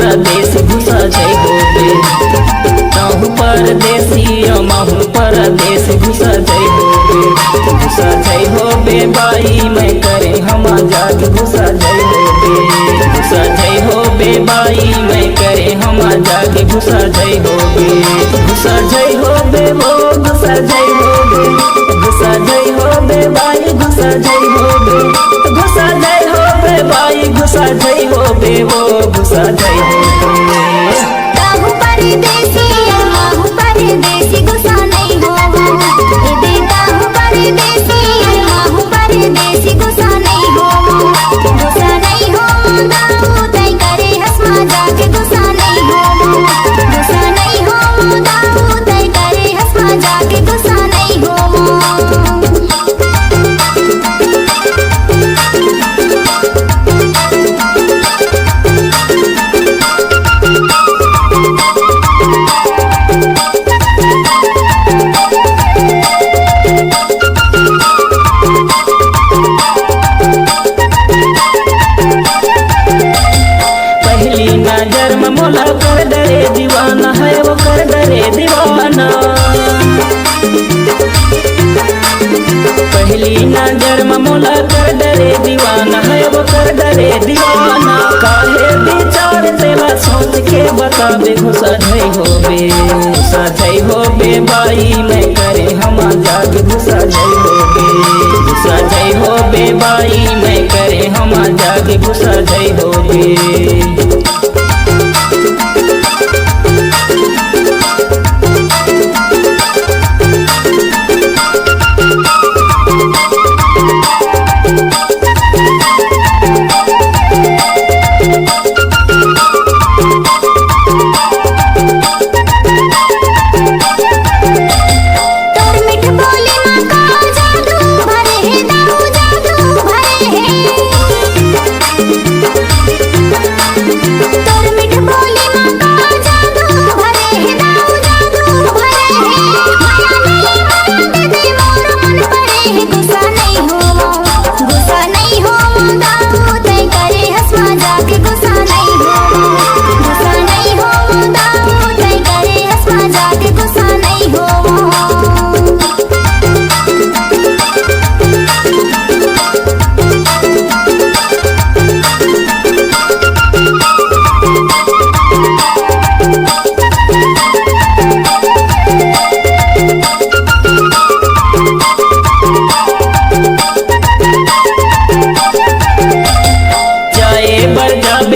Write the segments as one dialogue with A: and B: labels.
A: परदेश घुसा जाइ होबे। ताहू परदेसी माहू परदेश घुसा जाइ होबे। घुसा जाइ होबे बाई मैं करे हमा जाग घुसा जाइ होबे। घुसा जाइ होबे बाई मैं करे हमा जाग घुसा जाइ होबे। घुसा जाइ होबे वो घुसा जाइ होबे। घुसा जाइ होबे बाई घुसा जाइ होबे। घुसा जाइ होबे बाई घुसा जाइ होबे वो घुसा जाइ होबे।
B: ताहू परदेसी माहू परदेसी घुसा नहीं होबो। दे ताहू परदेसी माहू परदेसी घुसा नहीं होबो। घुसा नहीं होबो दाऊ तय करे हसमा जाके घुसा नहीं होबो। घुसा नहीं होबो दाऊ तय करे हसमा जाके घुसा नहीं होबो।
A: नजर में मोला कर डरे दीवाना है वो कर डरे दीवाना। पहली नजर में मोला कर डरे दीवाना है वो कर डरे दीवाना। काहे विचार तेरा सोच के बताबे घुसा जाइ होबे। घुसा जाइ होबे बाई मैं करे हमा जाग घुसा जाइ होबे। घुसा जाइ होबे बाई मैं करे हमा जाग घुसा जाइ होबे।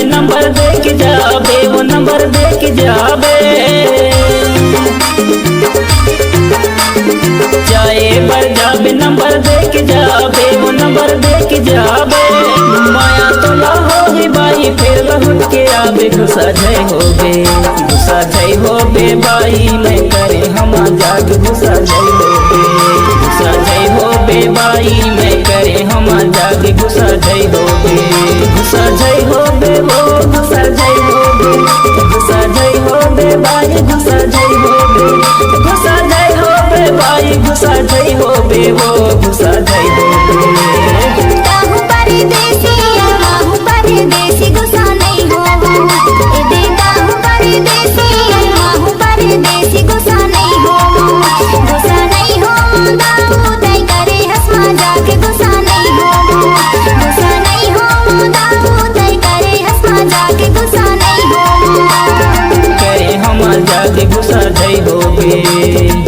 A: नंबर दे के जाबे वो नंबर दे के जाबे। जाए बर जाबे नंबर दे के जाबे वो नंबर दे के जाबे। माया तो ला होगी बाई फिर लहुट के आबे। घुसा जाइ होबे। घुसा जाइ होबे बाई मैं करे हमा जाग घुसा जाइ होबे। घुसा जाइ होबे बाई मैं करे हमा जाग घुसा जाइ होबे। घुसा जाइ होबे वो घुसा जाइ होबे। घुसा जाइ होबे बाई घुसा जाइ होबे। घुसा जाइ होबे बाई घुसा जाइ होबे वो घुसा जाइ होबे।
B: ताहू परदेसी माहू परदेसी घुसा नहीं होबो। दे ताहू परदेसी माहू परदेसी घुसा नहीं होबो। घुसा नहीं होबो दाऊ तय करे हसमा जाके घुसा नहीं होबो। घुसा नहीं होबो दाऊ तय करे हसमा जाके घुसा नहीं होबो।
A: करे हमा जाग घुसा जाइ होबे।